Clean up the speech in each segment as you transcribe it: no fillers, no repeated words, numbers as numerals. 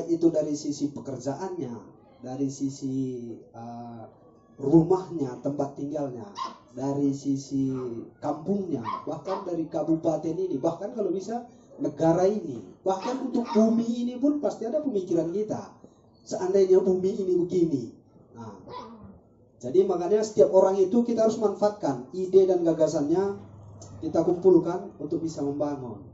baik itu dari sisi pekerjaannya, dari sisi rumahnya, tempat tinggalnya, dari sisi kampungnya, bahkan dari kabupaten ini, bahkan kalau bisa negara ini, bahkan untuk bumi ini pun pasti ada pemikiran kita. Seandainya bumi ini begini. Nah, jadi makanya setiap orang itu kita harus manfaatkan ide dan gagasannya, kita kumpulkan untuk bisa membangun.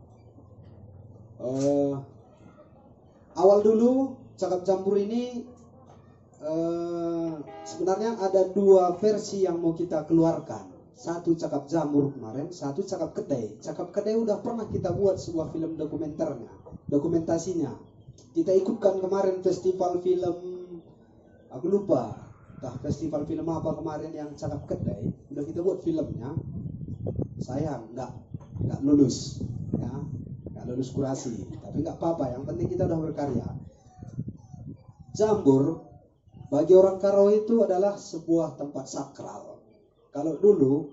Awal dulu cakap campur ini sebenarnya ada dua versi yang mau kita keluarkan. Satu cakap jamur kemarin, satu cakap kedai. Cakap kedai udah pernah kita buat sebuah film dokumentasinya. Kita ikutkan kemarin festival film, aku lupa, festival film apa kemarin yang cakap kedai. Udah kita buat filmnya. Sayang, nggak lulus, ya, nggak lulus kurasi. Tapi nggak apa-apa, yang penting kita udah berkarya. Jambur bagi orang Karo itu adalah sebuah tempat sakral. Kalau dulu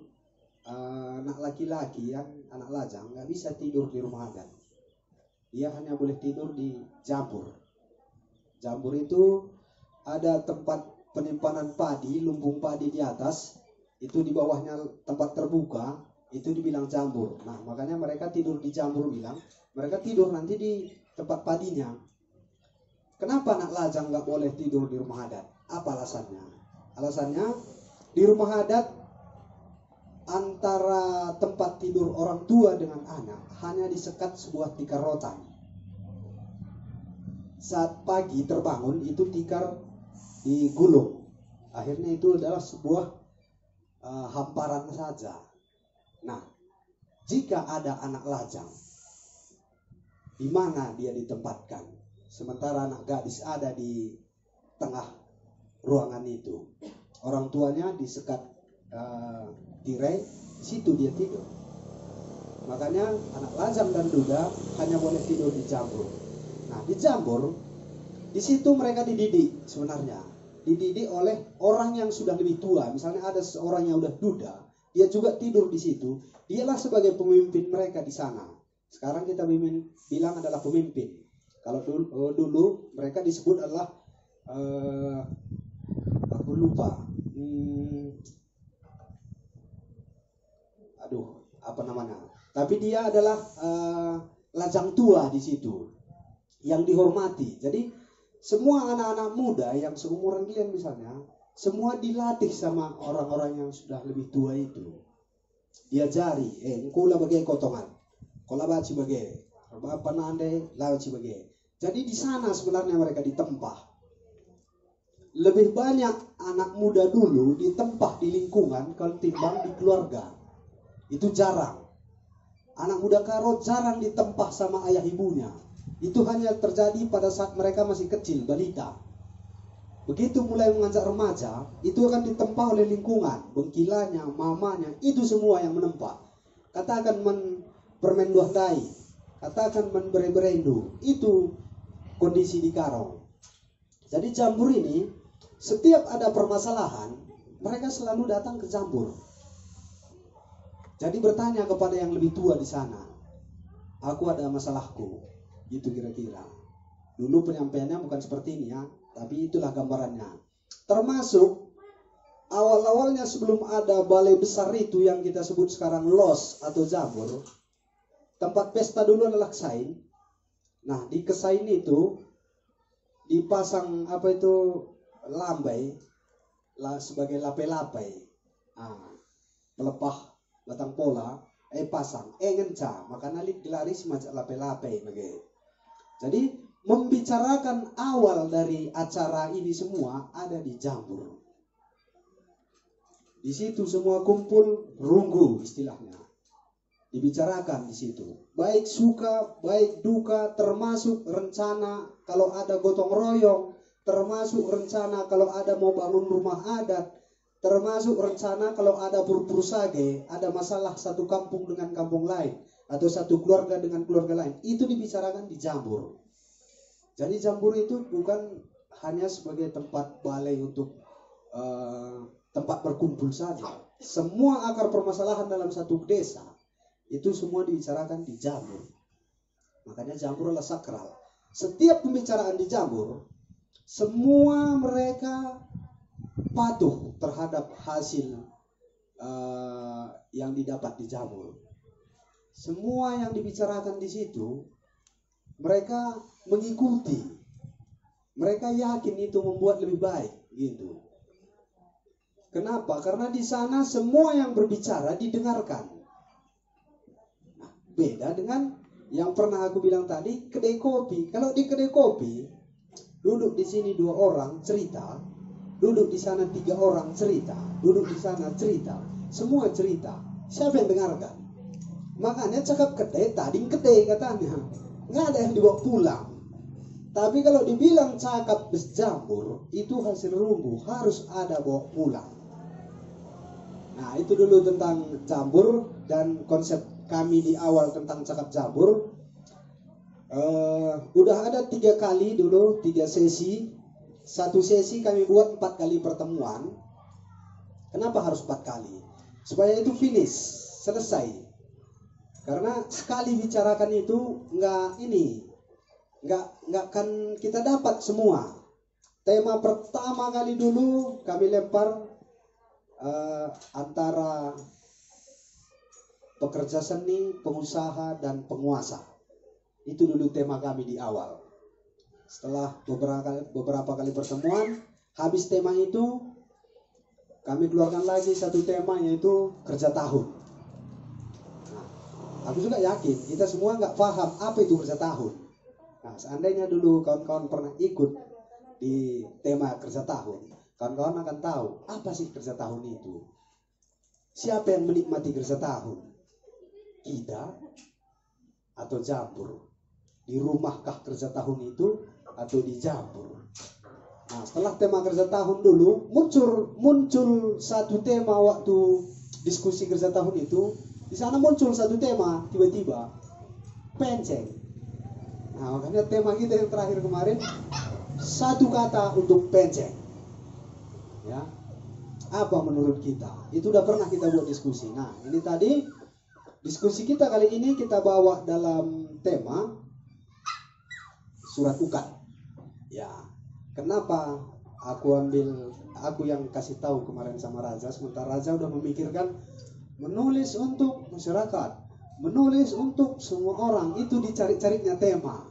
anak laki-laki yang anak lajang nggak bisa tidur di rumah adat. Dia hanya boleh tidur di jambur. Jambur itu ada tempat penyimpanan padi, lumbung padi di atas. Itu di bawahnya tempat terbuka, itu dibilang jambur. Nah, makanya mereka tidur di jambur bilang. Mereka tidur nanti di tempat padinya. Kenapa anak lajang nggak boleh tidur di rumah adat? Apa alasannya? Alasannya di rumah adat antara tempat tidur orang tua dengan anak hanya disekat sebuah tikar rotan. Saat pagi terbangun itu tikar digulung. Akhirnya itu adalah sebuah hamparan saja. Nah, jika ada anak lajang, di mana dia ditempatkan? Sementara anak gadis ada di tengah ruangan itu. Orang tuanya disekat tirai, di situ dia tidur. Makanya anak lajang dan duda hanya boleh tidur di jambur. Nah, di jambur, di situ mereka dididik sebenarnya. Dididik oleh orang yang sudah lebih tua. Misalnya ada seorang yang udah duda, dia juga tidur di situ. Dialah sebagai pemimpin mereka di sana. Sekarang kita bilang adalah pemimpin. Kalau dulu mereka disebut adalah aku lupa. Apa namanya? Tapi dia adalah lajang tua di situ yang dihormati. Jadi semua anak-anak muda yang seumuran kalian misalnya, semua dilatih sama orang-orang yang sudah lebih tua itu. Diajari, kula bagai kotongan, kola baci bagai, apa nande lawaci bagai. Jadi di sana sebenarnya mereka ditempah. Lebih banyak anak muda dulu ditempah di lingkungan kalau timbang di keluarga. Itu jarang. Anak muda Karo jarang ditempah sama ayah ibunya. Itu hanya terjadi pada saat mereka masih kecil, balita. Begitu mulai menganjak remaja, itu akan ditempah oleh lingkungan. Bengkilanya, mamanya, itu semua yang menempah. Katakan permenduahdai, katakan berendu. Itu kondisi di Karo. Jadi jambur ini, setiap ada permasalahan, mereka selalu datang ke jambur. Jadi bertanya kepada yang lebih tua di sana, aku ada masalahku, gitu kira-kira. Dulu penyampaiannya bukan seperti ini ya, tapi itulah gambarannya. Termasuk awal-awalnya sebelum ada balai besar itu yang kita sebut sekarang los atau jambur, tempat pesta dulu adalah kesain. Nah, di kesain itu dipasang lambai sebagai lapai-lapai. Melepah batang pola, pasang, ngenca, makanya gelari semacam lapai-lapai begitu. Jadi membicarakan awal dari acara ini semua ada di jambur. Di situ semua kumpul runggu istilahnya. Dibicarakan di situ. Baik suka, baik duka, termasuk rencana kalau ada gotong royong, termasuk rencana kalau ada mau bangun rumah adat, termasuk rencana kalau ada pur-pur sage, ada masalah satu kampung dengan kampung lain, atau satu keluarga dengan keluarga lain. Itu dibicarakan di jambur. Jadi jambur itu bukan hanya sebagai tempat balai untuk tempat berkumpul saja. Semua akar permasalahan dalam satu desa itu semua dibicarakan di jambur. Makanya jambur adalah sakral. setiap pembicaraan di Jambur, semua mereka patuh terhadap hasil yang didapat di Jambur. Semua yang dibicarakan di situ, mereka mengikuti. Mereka yakin itu membuat lebih baik, gitu. Kenapa? Karena di sana semua yang berbicara didengarkan. Nah, beda dengan yang pernah aku bilang tadi, kedai kopi. Kalau di kedai kopi, duduk di sini 2 orang cerita, duduk di sana 3 orang cerita, duduk di sana cerita, semua cerita. Siapa yang dengarkan? Makanya cakap kedai, tadi kedai katanya. Nggak ada yang dibawa pulang. Tapi kalau dibilang cakap Jambur, itu hasil rumbuh, harus ada bawa pulang. Nah, itu dulu tentang Jambur dan konsep kami di awal tentang cakap Jambur. Udah ada 3 kali dulu, 3 sesi. Satu sesi kami buat 4 kali pertemuan. Kenapa harus 4 kali? Supaya itu finish, selesai. Karena sekali bicarakan itu nggak akan kita dapat semua. Tema pertama kali dulu kami lempar antara pekerja seni, pengusaha, dan penguasa. Itu dulu tema kami di awal. Setelah beberapa kali pertemuan, habis tema itu, kami keluarkan lagi satu tema, yaitu kerja tahun. Nah, aku juga yakin, kita semua nggak paham apa itu kerja tahun. Nah, seandainya dulu kawan-kawan pernah ikut di tema kerja tahun, kawan-kawan akan tahu apa sih kerja tahun itu. Siapa yang menikmati kerja tahun? Kita atau Jambur? Di rumahkah kerja tahun itu atau di Jambur? Nah, setelah tema kerja tahun dulu muncul satu tema waktu diskusi kerja tahun itu. Di sana muncul satu tema tiba-tiba, penceng. Nah, makanya tema kita yang terakhir kemarin, satu kata untuk penceng. Ya, apa menurut kita? Itu udah pernah kita buat diskusi. Nah, ini tadi diskusi kita kali ini kita bawa dalam tema surat ukad. Ya, kenapa aku yang kasih tahu kemarin sama Raja, sementara Raja udah memikirkan menulis untuk masyarakat, menulis untuk semua orang, itu dicari-carinya tema.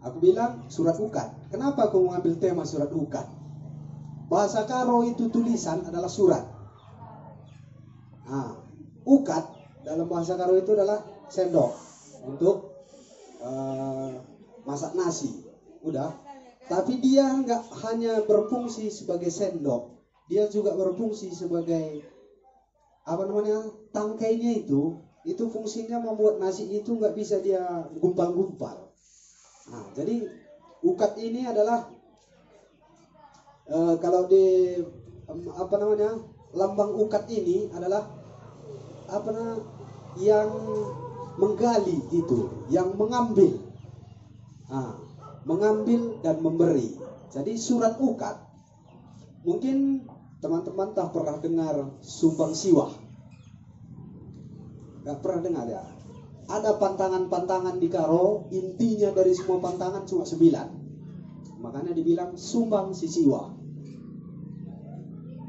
Aku bilang surat ukad. Kenapa aku mengambil tema surat ukad? Bahasa Karo itu tulisan adalah surat. Nah, ukad dalam bahasa Karo itu adalah sendok untuk masak nasi. Udah. Tapi dia nggak hanya berfungsi sebagai sendok, dia juga berfungsi sebagai tangkainya itu fungsinya membuat nasi itu nggak bisa dia gumpal-gumpal. Nah, jadi ukad ini adalah kalau di lambang ukad ini adalah yang menggali itu, yang mengambil. Nah, mengambil dan memberi. Jadi surat ukad, mungkin teman-teman tak pernah dengar sumbang siwah. Gak pernah dengar ya? Ada pantangan-pantangan di Karo, intinya dari semua pantangan cuma 9. Makanya dibilang sumbang si siwah.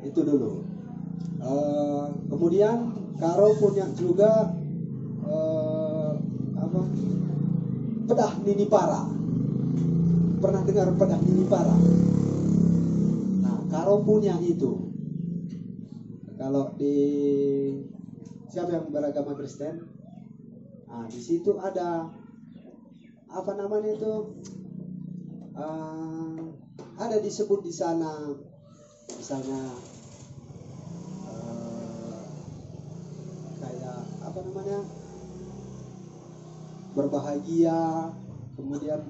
Itu dulu. Kemudian Karo punya juga pedah Ninipara. Pernah dengar pedah Ninipara? Nah, Karo punya itu. Kalau di siapa yang beragama Kristen? Nah, di situ ada ada disebut di sana, misalnya kayak berbahagia, kemudian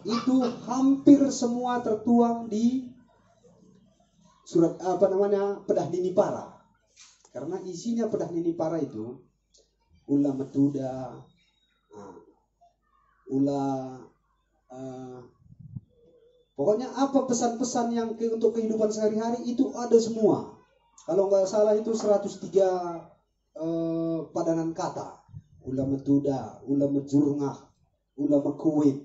itu hampir semua tertuang di surat pedah Ninipara. Karena isinya pedah Ninipara itu ulah metuda, pokoknya apa pesan-pesan yang untuk kehidupan sehari-hari itu ada semua. Kalau nggak salah itu 103 padanan kata. ulama Tuda, ulama Jurngah, ulama Kuwait.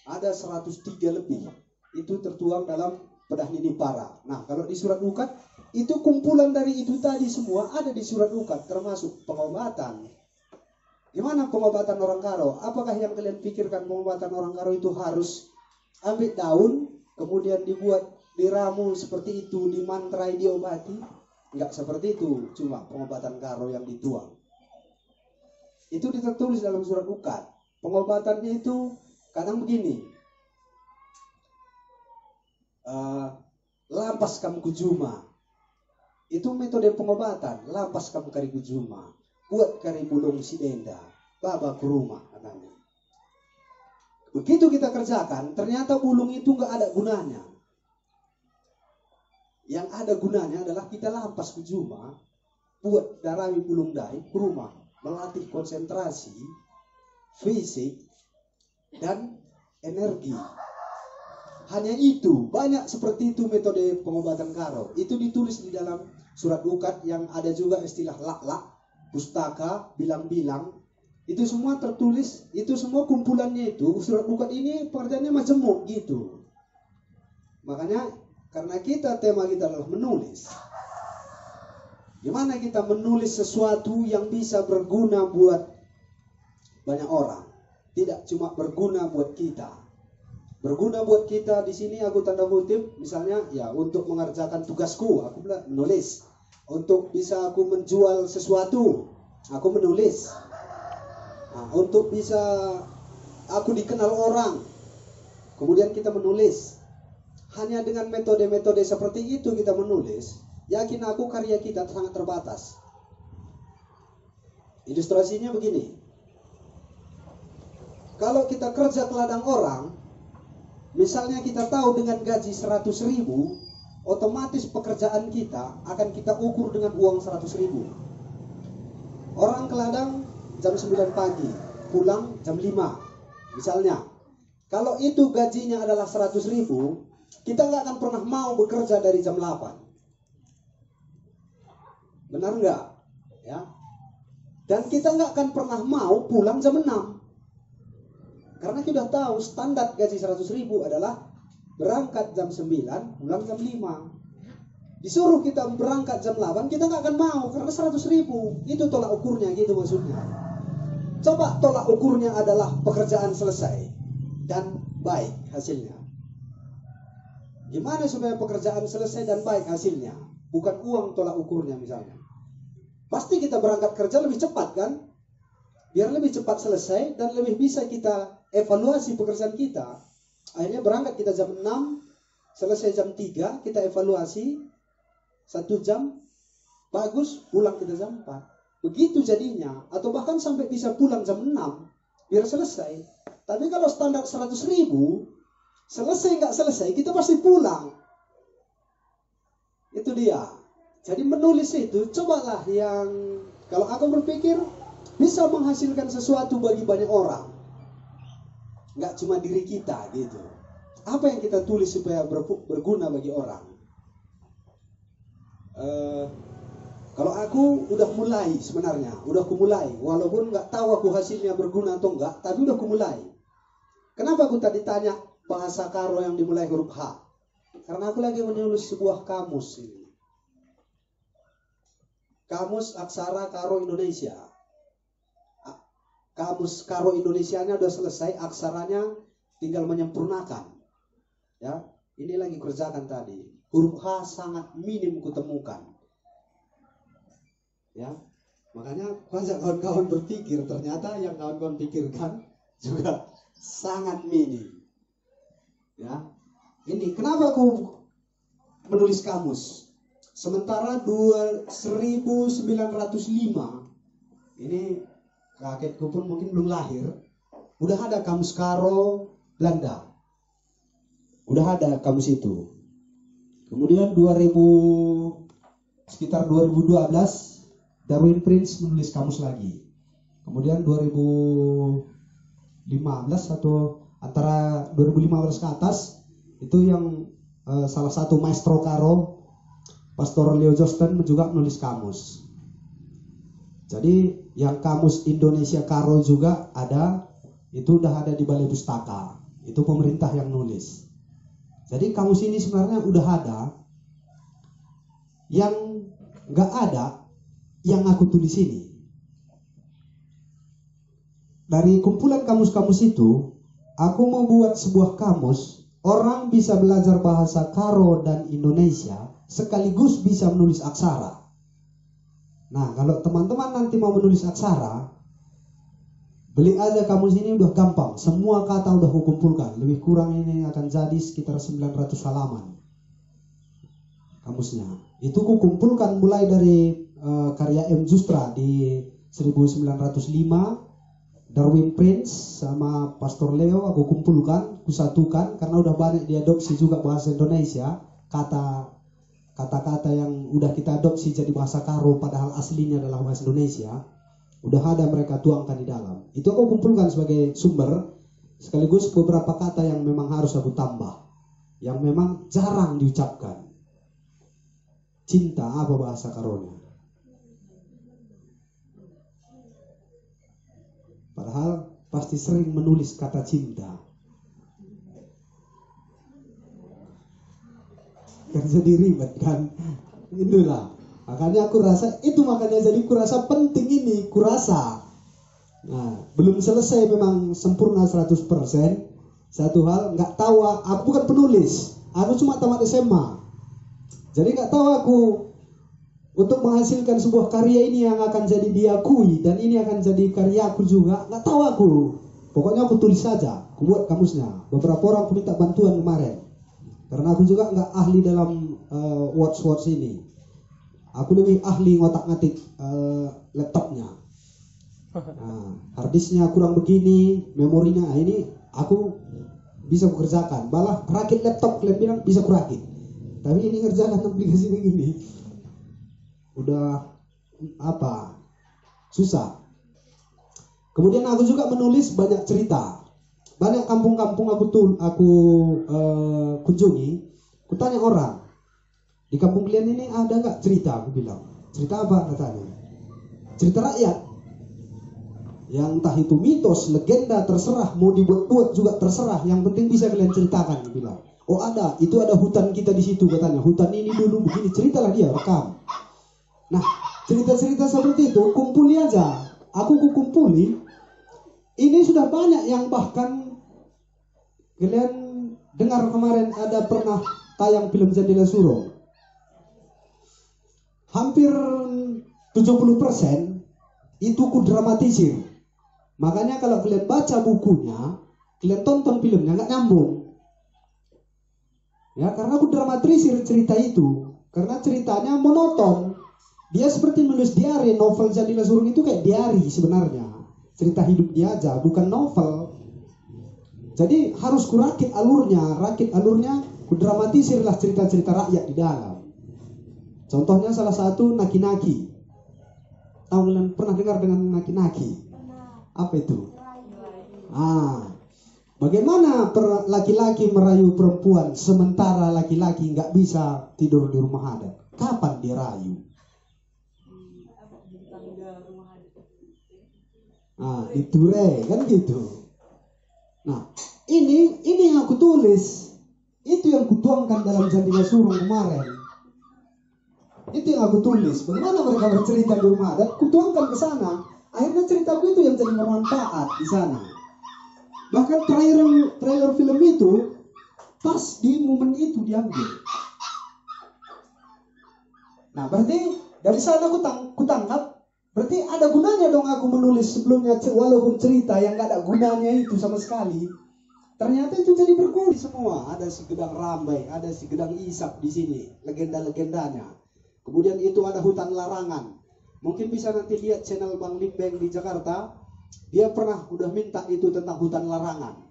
Ada 103 lebih. Itu tertuang dalam Pedah Nini Para. Nah, kalau di surat Ukat, itu kumpulan dari itu tadi semua ada di surat Ukat, termasuk pengobatan. Gimana pengobatan orang karo? Apakah yang kalian pikirkan pengobatan orang karo itu harus ambil daun, kemudian dibuat diramu seperti itu, dimantrai, diobati? Enggak seperti itu, cuma pengobatan karo yang dituang. Itu ditulis dalam surat Ukat. Pengobatannya itu kadang begini. Lampas kamu kujuma. Itu metode pengobatan. Lampas kamu kari kujuma. Buat kari bulung si denda. Baba ke rumah katanya. Begitu kita kerjakan, ternyata bulung itu nggak ada gunanya. Yang ada gunanya adalah kita lampas kujuma, buat darami bulung dai ke rumah, melatih konsentrasi, fisik, dan energi. Hanya itu, banyak seperti itu metode pengobatan karo. Itu ditulis di dalam surat Ukat, yang ada juga istilah lak-lak, pustaka, bilang-bilang. Itu semua tertulis, itu semua kumpulannya itu. Surat Ukat ini pekerjaannya majemuk gitu. Makanya karena tema kita adalah menulis. Gimana kita menulis sesuatu yang bisa berguna buat banyak orang, tidak cuma berguna buat kita. Berguna buat kita di sini aku tanda kutip, misalnya ya untuk mengerjakan tugasku, aku menulis. Untuk bisa aku menjual sesuatu, aku menulis. Nah, untuk bisa aku dikenal orang, kemudian kita menulis. Hanya dengan metode-metode seperti itu kita menulis, yakin aku karya kita sangat terbatas. Ilustrasinya begini. Kalau kita kerja ke ladang orang, misalnya kita tahu dengan gaji 100.000, otomatis pekerjaan kita akan kita ukur dengan uang 100.000. Orang ke ladang jam 9 pagi, pulang jam 5. Misalnya, kalau itu gajinya adalah 100.000, kita nggak akan pernah mau bekerja dari jam 8. Benar nggak? Ya. Dan kita nggak akan pernah mau pulang jam 6. Karena kita tahu standar gaji 100.000 adalah berangkat jam 9, pulang jam 5. Disuruh kita berangkat jam 8, kita nggak akan mau karena 100.000. Itu tolak ukurnya, gitu maksudnya. Coba tolak ukurnya adalah pekerjaan selesai dan baik hasilnya. Gimana supaya pekerjaan selesai dan baik hasilnya? Bukan uang tolak ukurnya misalnya. Pasti kita berangkat kerja lebih cepat kan? Biar lebih cepat selesai dan lebih bisa kita evaluasi pekerjaan kita. Akhirnya berangkat kita jam 6, selesai jam 3, kita evaluasi 1 jam, bagus, pulang kita jam 4. Begitu jadinya, atau bahkan sampai bisa pulang jam 6, biar selesai. Tapi kalau standar 100.000, selesai nggak selesai, kita pasti pulang. Itu dia. Jadi menulis itu, cobalah yang, kalau aku berpikir, bisa menghasilkan sesuatu bagi banyak orang. Nggak cuma diri kita gitu. Apa yang kita tulis supaya berguna bagi orang? Kalau aku udah mulai sebenarnya, udah kumulai. Walaupun nggak tahu aku hasilnya berguna atau enggak, tapi udah kumulai. Kenapa aku tadi tanya bahasa karo yang dimulai huruf H? Karena aku lagi menulis sebuah kamus ini. Kamus Aksara Karo Indonesia. Kamus Karo Indonesianya udah selesai, aksaranya tinggal menyempurnakan. Ya, ini lagi kerjakan tadi. Huruf H sangat minim kutemukan. Ya, makanya banyak kawan-kawan berpikir, ternyata yang kawan-kawan pikirkan juga sangat minim. Ya, ini kenapa aku menulis kamus? Sementara 1905, ini kakekku pun mungkin belum lahir, udah ada kamus Karo Belanda, udah ada kamus itu. Kemudian sekitar 2012 Darwin Prince menulis kamus lagi. Kemudian 2015 atau antara 2015 ke atas itu yang salah satu maestro Karo, Pastor Leo Josten juga menulis kamus. Jadi yang kamus Indonesia Karo juga ada, itu udah ada di Balai Pustaka. Itu pemerintah yang nulis. Jadi kamus ini sebenarnya udah ada. Yang nggak ada, yang aku tulis ini. Dari kumpulan kamus-kamus itu, aku mau buat sebuah kamus. Orang bisa belajar bahasa Karo dan Indonesia, sekaligus bisa menulis aksara. Nah, kalau teman-teman nanti mau menulis aksara, beli aja kamus ini, udah gampang. Semua kata udah aku kumpulkan. Lebih kurang ini akan jadi sekitar 900 halaman kamusnya. Itu ku kumpulkan mulai dari karya M. Justra di 1905, Darwin Prince sama Pastor Leo aku kumpulkan, kusatukan karena udah banyak diadopsi juga bahasa Indonesia, kata-kata yang udah kita adopsi jadi bahasa Karo padahal aslinya adalah bahasa Indonesia, udah ada mereka tuangkan di dalam. Itu aku kumpulkan sebagai sumber, sekaligus beberapa kata yang memang harus aku tambah, yang memang jarang diucapkan. Cinta apa bahasa Karonya? Padahal pasti sering menulis kata cinta. Kan jadi ribet kan? Itulah. Makanya aku rasa, makanya jadi kurasa penting ini, kurasa. Nah, belum selesai memang sempurna 100%. Satu hal, nggak tahu, aku bukan penulis. Aku cuma tamat SMA. Jadi nggak tahu aku untuk menghasilkan sebuah karya ini yang akan jadi diakui dan ini akan jadi karyaku juga, nggak tahu aku. Pokoknya aku tulis saja, aku buat kamusnya. Beberapa orang aku minta bantuan kemarin, karena aku juga nggak ahli dalam words ini. Aku lebih ahli ngotak-ngatik laptopnya. Nah, harddisknya kurang begini, memorinya ini aku bisa kukerjakan. Malah rakit laptop kalian bilang bisa kurakit, tapi ini ngerjakan aplikasi begini udah susah. Kemudian aku juga menulis banyak cerita. Banyak kampung-kampung aku kunjungi, aku tanya orang, di kampung kalian ini ada nggak cerita? Aku bilang, cerita apa? Katanya, cerita rakyat. Yang entah itu mitos, legenda, terserah, mau dibuat-buat juga terserah. Yang penting bisa kalian ceritakan. Aku bilang, oh ada, itu ada hutan kita di situ katanya. Hutan ini dulu begini, ceritalah dia, rekam. Nah, cerita-cerita seperti itu kumpuli aja. Aku kumpuli. Ini sudah banyak yang bahkan kalian dengar kemarin ada pernah tayang film Jandila Surong. Hampir 70% itu ku dramatisir. Makanya kalau kalian baca bukunya, kalian tonton filmnya nggak nyambung. Ya, karena aku dramatisir cerita itu. Karena ceritanya monoton. Dia seperti menulis diari. Novel Jandila Surong itu kayak diari sebenarnya. Cerita hidup dia aja, bukan novel. Jadi harus kurakit alurnya, kudramatisirlah cerita-cerita rakyat di dalam. Contohnya salah satu Naki-Naki. Tahu kalian pernah dengar dengan Naki-Naki? Apa itu? Bagaimana laki-laki merayu perempuan sementara laki-laki nggak bisa tidur di rumah adat? Kapan dia rayu? Diture kan gitu. Nah, ini yang aku tulis. Itu yang kutuangkan dalam Jandila Surong kemarin. Itu yang aku tulis. Bagaimana mereka bercerita di rumah adat, kutuangkan ke sana. Akhirnya ceritaku itu yang jadi bermanfaat di sana. Bahkan trailer film itu pas di momen itu diambil. Nah, berarti dari sana aku tangkap. Berarti ada gunanya dong aku menulis sebelumnya, walaupun cerita yang gak ada gunanya itu sama sekali. Ternyata itu jadi berguna semua. Ada si Gedang Rambai, ada si Gedang Isak di sini, legenda-legendanya. Kemudian itu ada hutan larangan. Mungkin bisa nanti lihat channel Bang Limbeng di Jakarta. Dia pernah udah minta itu tentang hutan larangan.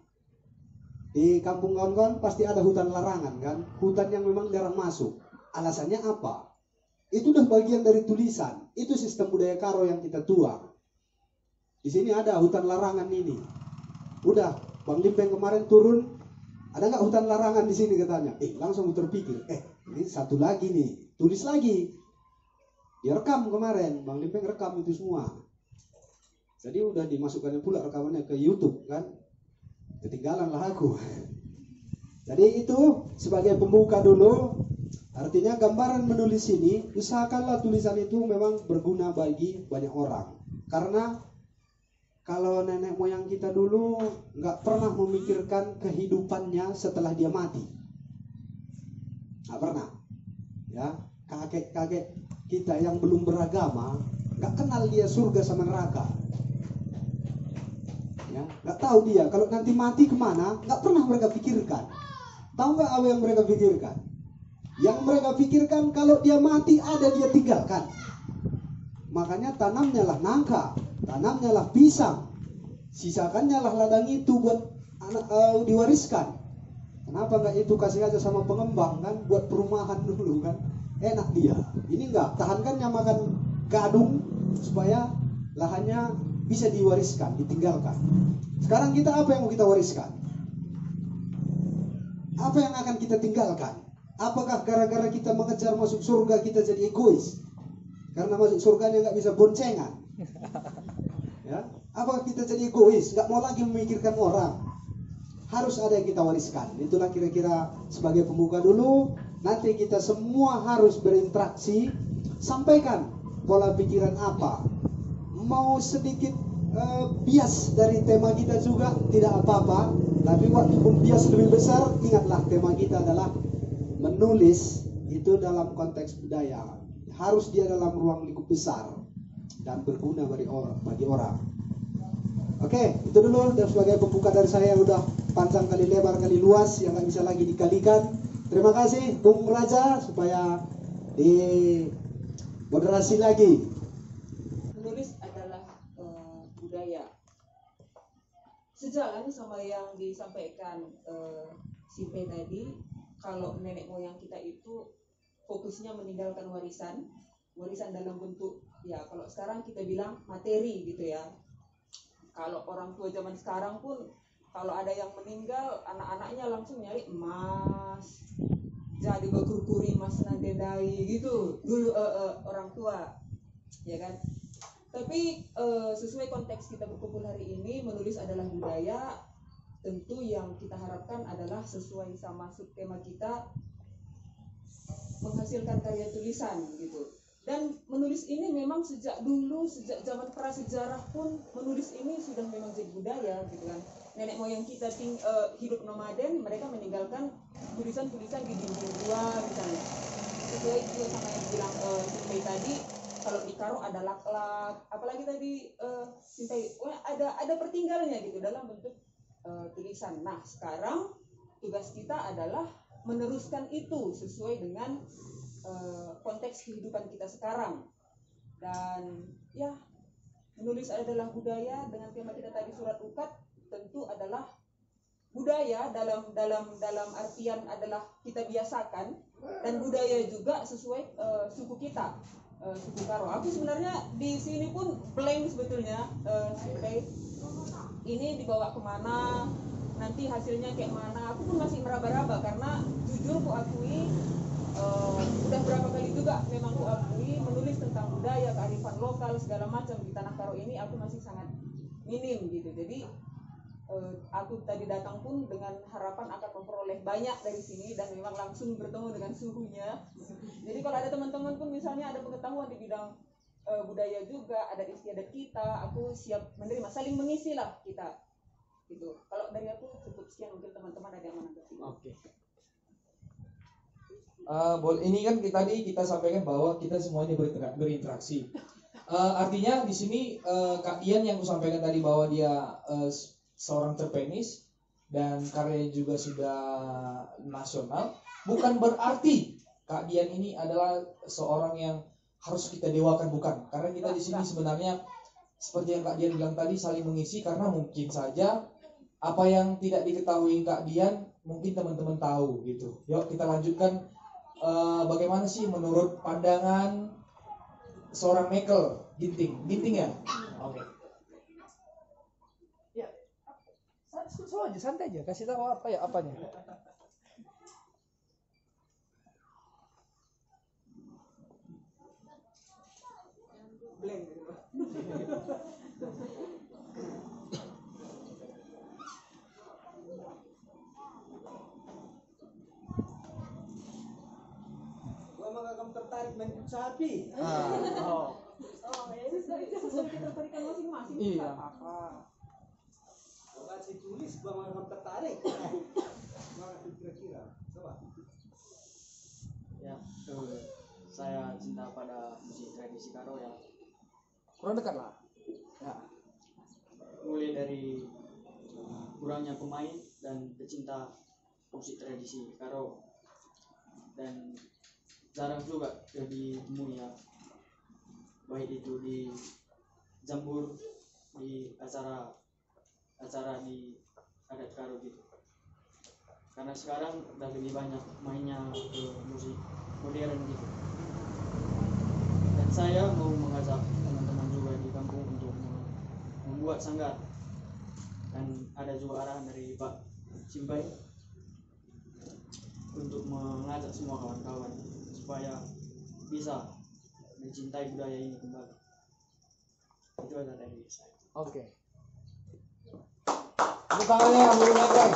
Di kampung kawan-kawan pasti ada hutan larangan kan? Hutan yang memang jarang masuk. Alasannya apa? Itu udah bagian dari tulisan. Itu sistem budaya Karo yang kita tuang. Di sini ada hutan larangan ini. Udah, Bang Limbeng kemarin turun, ada nggak hutan larangan di sini katanya? Langsung terpikir, ini satu lagi nih, tulis lagi. Dia rekam kemarin, Bang Lipeng rekam itu semua. Jadi udah dimasukkannya pula rekamannya ke YouTube kan. Ketinggalan lah aku. Jadi itu sebagai pembuka dulu. Artinya gambaran menulis ini, usahakanlah tulisan itu memang berguna bagi banyak orang. Karena kalau nenek moyang kita dulu nggak pernah memikirkan kehidupannya setelah dia mati. Nggak pernah. Ya, kakek-kakek kita yang belum beragama nggak kenal dia surga sama neraka. Ya, nggak tahu dia kalau nanti mati kemana, nggak pernah mereka pikirkan. Tahu nggak apa yang mereka pikirkan? Yang mereka pikirkan kalau dia mati ada dia tinggalkan. Makanya tanamnya lah nangka, tanamnya lah pisang, sisakannya lah ladang itu buat diwariskan. Kenapa nggak itu kasih aja sama pengembang kan, buat perumahan dulu kan, enak dia. Ini nggak, tahankannya makan gadung supaya lahannya bisa diwariskan, ditinggalkan. Sekarang kita apa yang mau kita wariskan? Apa yang akan kita tinggalkan? Apakah gara-gara kita mengejar masuk surga kita jadi egois? Karena masuk surganya nggak bisa boncengan. Ya, apakah kita jadi egois? Nggak mau lagi memikirkan orang. Harus ada yang kita wariskan. Itulah kira-kira sebagai pembuka dulu. Nanti kita semua harus berinteraksi. Sampaikan pola pikiran apa. Mau sedikit bias dari tema kita juga tidak apa-apa. Tapi waktu bias lebih besar, ingatlah tema kita adalah menulis itu dalam konteks budaya. Harus dia dalam ruang lingkup besar dan berguna bagi orang. Oke, itu dulu dan sebagai pembuka dari saya yang udah panjang kali lebar kali luas yang nggak bisa lagi dikalikan. Terima kasih Bung Raja supaya di moderasi lagi. Menulis adalah budaya. Sejalan sama yang disampaikan Simpe tadi, kalau nenek moyang kita itu fokusnya meninggalkan warisan dalam bentuk, ya kalau sekarang kita bilang materi gitu ya. Kalau orang tua zaman sekarang pun kalau ada yang meninggal, anak-anaknya langsung nyari emas, jadi berkurkuri emas nadedai gitu dulu orang tua, ya kan. Tapi sesuai konteks kita berkumpul hari ini, menulis adalah budaya. Tentu yang kita harapkan adalah sesuai sama subtema kita, menghasilkan karya tulisan gitu. Dan menulis ini memang sejak dulu, sejak zaman prasejarah pun menulis ini sudah memang jadi budaya gitu kan. Nenek moyang kita hidup nomaden, mereka meninggalkan tulisan-tulisan di dinding gua misalnya. Sesuai juga sama yang bilang Sintai tadi, kalau di Karo ada laklak, apalagi tadi Sintai, ada pertinggalnya gitu dalam bentuk tulisan. Nah sekarang tugas kita adalah meneruskan itu sesuai dengan konteks kehidupan kita sekarang. Dan ya, menulis adalah budaya. Dengan tema kita tadi surat Ukat, tentu adalah budaya dalam artian adalah kita biasakan, dan budaya juga sesuai suku kita, suku Karo. Aku sebenarnya di sini pun blank sebetulnya. Ini dibawa kemana, nanti hasilnya kayak mana, aku pun masih meraba-raba. Karena jujur aku akui udah berapa kali juga memang aku akui menulis tentang budaya, kearifan lokal segala macam di tanah Karo ini aku masih sangat minim gitu. Jadi aku tadi datang pun dengan harapan akan memperoleh banyak dari sini dan memang langsung bertemu dengan suhunya. Jadi kalau ada teman-teman pun misalnya ada pengetahuan di bidang budaya juga, ada istiadat kita, aku siap menerima, saling mengisi lah kita gitu. Kalau dari aku cukup sekian, mungkin teman-teman ada yang menanggapi. Oke. Ini kan tadi kita sampaikan bahwa kita semuanya berinteraksi. Artinya di sini Kak Dian yang kusampaikan tadi bahwa dia seorang cerpenis dan karyanya juga sudah nasional, bukan berarti Kak Dian ini adalah seorang yang harus kita dewakan, bukan. Karena kita di sini sebenarnya seperti yang Kak Dian bilang tadi, saling mengisi, karena mungkin saja apa yang tidak diketahui Kak Dian mungkin teman-teman tahu gitu. Yuk kita lanjutkan. Bagaimana sih menurut pandangan seorang Michael Ginting ya? Oke. Ya, so aja, santai aja, kasih tahu apa ya apanya. Gua mah kamu tertarik main sapi. Oh. Oh, ya itu sesuai ketertarikan masing-masing. Iya. Nggak apa-apa. Gua kasih tulis gua mah kamu tertarik. Gua kira-kira. Coba. Ya, saya cinta pada musik tradisi Karo ya. Kurang dekat lah. Ya. Mulai dari kurangnya pemain dan pecinta musik tradisi Karo, dan jarang juga ditemui ya, baik itu di Jambur, di acara di adat Karo gitu. Karena sekarang udah lebih banyak mainnya ke musik modern gitu. Dan saya mau mengajak teman-teman juga di kampung untuk membuat sanggar, dan ada juga arahan dari Pak Simbai untuk mengajak semua kawan-kawan supaya bisa mencintai budaya ini kembali. Itu aja dari saya. Oke. Tepuk tangannya Guru Maker.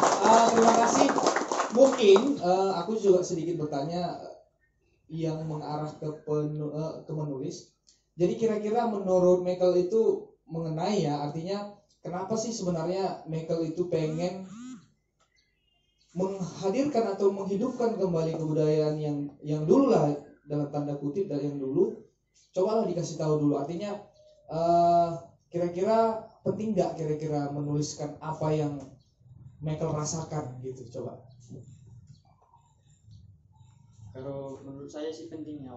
Terima kasih. Mungkin aku juga sedikit bertanya yang mengarah ke menulis. Jadi kira-kira menurut Michael itu mengenai ya, artinya kenapa sih sebenarnya Michael itu pengen menghadirkan atau menghidupkan kembali kebudayaan yang dulu lah, dalam tanda kutip dari yang dulu. Cobalah dikasih tahu dulu. Artinya kira-kira penting nggak kira-kira menuliskan apa yang Michael rasakan gitu, coba. Kalau menurut saya sih penting ya,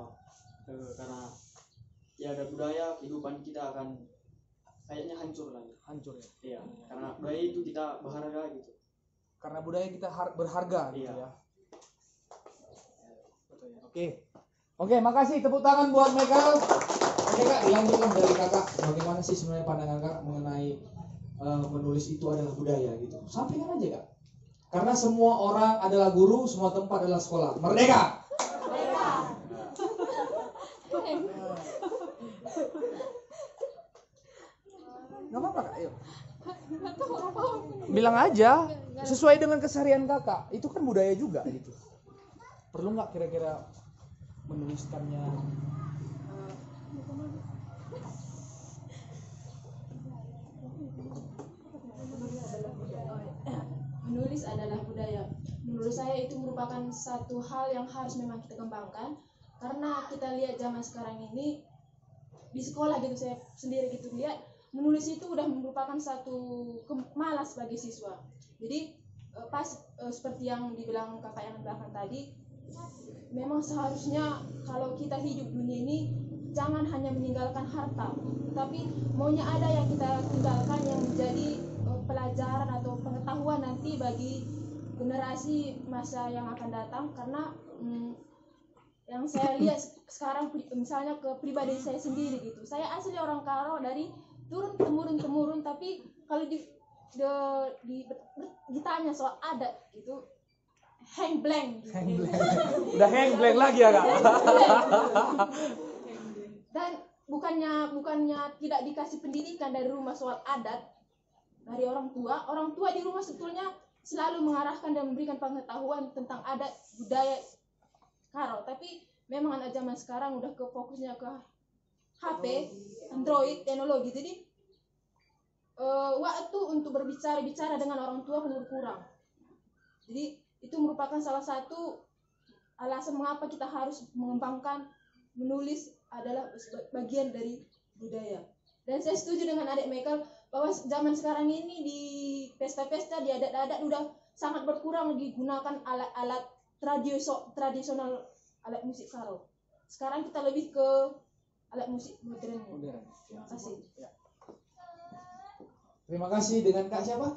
karena ya ada budaya, kehidupan kita akan kayaknya hancur lagi. Hancur ya. Iya, karena budaya itu kita berharga gitu. Karena budaya kita berharga gitu Iya. ya. Betul ya. Oke. Oke, makasih, tepuk tangan buat Michael. Oke Kak, dilanjutkan dari Kakak. Bagaimana sih sebenarnya pandangan Kak mengenai menulis itu adalah budaya gitu. Sampaikan aja Kak. Karena semua orang adalah guru, semua tempat adalah sekolah. Merdeka. Gak apa-apa Kak, ayo. Bilang aja, sesuai dengan keseharian Kakak. Itu kan budaya juga gitu. Perlu nggak kira-kira menuliskannya? Menulis adalah budaya. Menurut saya itu merupakan satu hal yang harus memang kita kembangkan, karena kita lihat zaman sekarang ini di sekolah gitu, saya sendiri gitu lihat menulis itu udah merupakan satu malas bagi siswa. Jadi pas seperti yang dibilang kakak yang belakang tadi, memang seharusnya kalau kita hidup dunia ini jangan hanya meninggalkan harta, tapi maunya ada yang kita tinggalkan yang menjadi pelajaran atau pengetahuan nanti bagi generasi masa yang akan datang. Karena yang saya lihat sekarang misalnya ke pribadi saya sendiri gitu, saya asli orang Karo dari turun temurun, tapi kalau ditanya soal adat gitu hang blank gitu. Udah hang blank lagi ya Kak. Dan bukannya tidak dikasih pendidikan dari rumah soal adat dari orang tua di rumah sebetulnya selalu mengarahkan dan memberikan pengetahuan tentang adat budaya Karo, tapi memang anak zaman sekarang udah fokusnya ke HP, Android, teknologi. Jadi waktu untuk berbicara dengan orang tua berkurang. Jadi itu merupakan salah satu alasan mengapa kita harus mengembangkan menulis adalah bagian dari budaya. Dan saya setuju dengan adik Michael bahwa zaman sekarang ini di pesta-pesta, di adat-adat udah sangat berkurang digunakan alat-alat tradisional, alat musik Karo. Sekarang kita lebih ke alat musik modern. Terima kasih. Terima kasih. Dengan Kak siapa?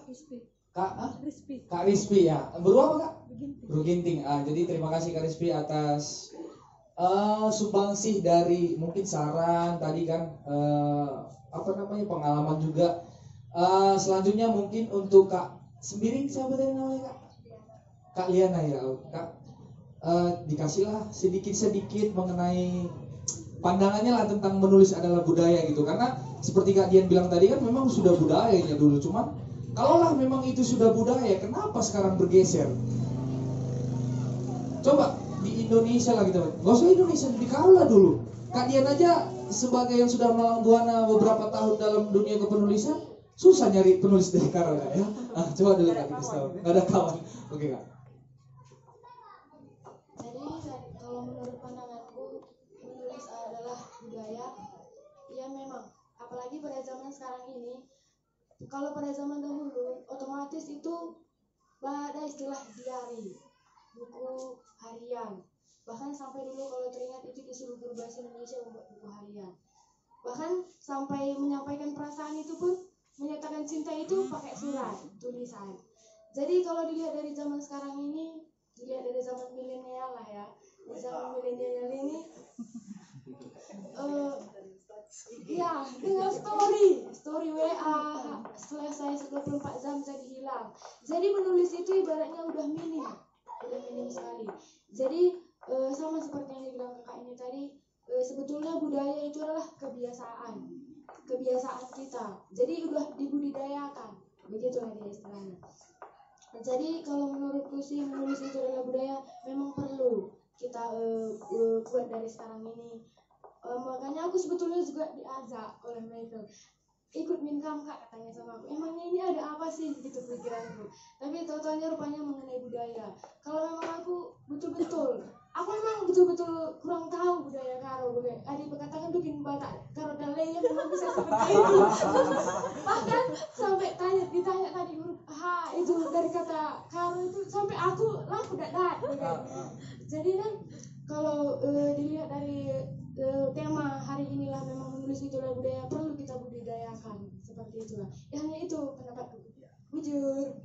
Kak Rizky. Kak Rizky ya. Berdua apa Kak? Beginting. Beruginting. Jadi terima kasih Kak Rizky atas sumbangsih dari mungkin saran tadi kan, pengalaman juga. Selanjutnya mungkin untuk Kak Sembiring, siapa tadi namanya Kak? Kak Liana ya Kak. Dikasihlah sedikit mengenai pandangannya lah tentang menulis adalah budaya gitu. Karena seperti Kak Dian bilang tadi kan memang sudah budayanya dulu, cuman kalaulah memang itu sudah budaya, kenapa sekarang bergeser? Coba di Indonesia lah kita, nggak usah Indonesia, di Kaula dulu. Kak Dian aja sebagai yang sudah melalang buana beberapa tahun dalam dunia kepenulisan, susah nyari penulis dari Kaula ya. Coba dulu Kak dikasih tahu, nggak ada kawan. Oke Kak. Jadi kalau menurut pandanganku menulis adalah budaya. Ya memang, apalagi pada zaman sekarang ini. Kalau pada zaman dahulu otomatis itu ada istilah diari, buku harian. Bahkan sampai dulu kalau teringat itu disuruh guru bahasa Indonesia membuat buku harian. Bahkan sampai menyampaikan perasaan itu pun, menyatakan cinta itu pakai surat, tulisan. Jadi kalau dilihat dari zaman sekarang ini, dilihat dari zaman milenial lah ya, di zaman milenial ini ya dengan story WA selesai 24 jam jadi hilang. Jadi menulis itu ibaratnya udah minim sekali. Jadi sama seperti yang dibilang kakak ini tadi, sebetulnya budaya itu adalah kebiasaan kita. Jadi udah dibudidayakan, begitulah dia istilahnya. Jadi kalau menurutku sih menulis itu adalah budaya, memang perlu kita buat dari sekarang ini. Makanya aku sebetulnya juga diajak oleh Michael, ikut minkam Kak, katanya sama aku, emangnya ini ada apa sih gitu pikiranku. Tapi tahu-tahunya rupanya mengenai budaya. Kalau memang aku betul-betul kurang tahu budaya Karo. Adik berkatakan bikin batak Karo Dale yang memang bisa seperti itu. Bahkan sampai ditanya tadi guru, itu dari kata Karo itu sampai aku laku dadat. Jadi kan kalau dilihat dari tema hari inilah memang menulis itulah budaya, perlu kita budidayakan seperti itulah. Ya hanya itu pendapatku. Bujur.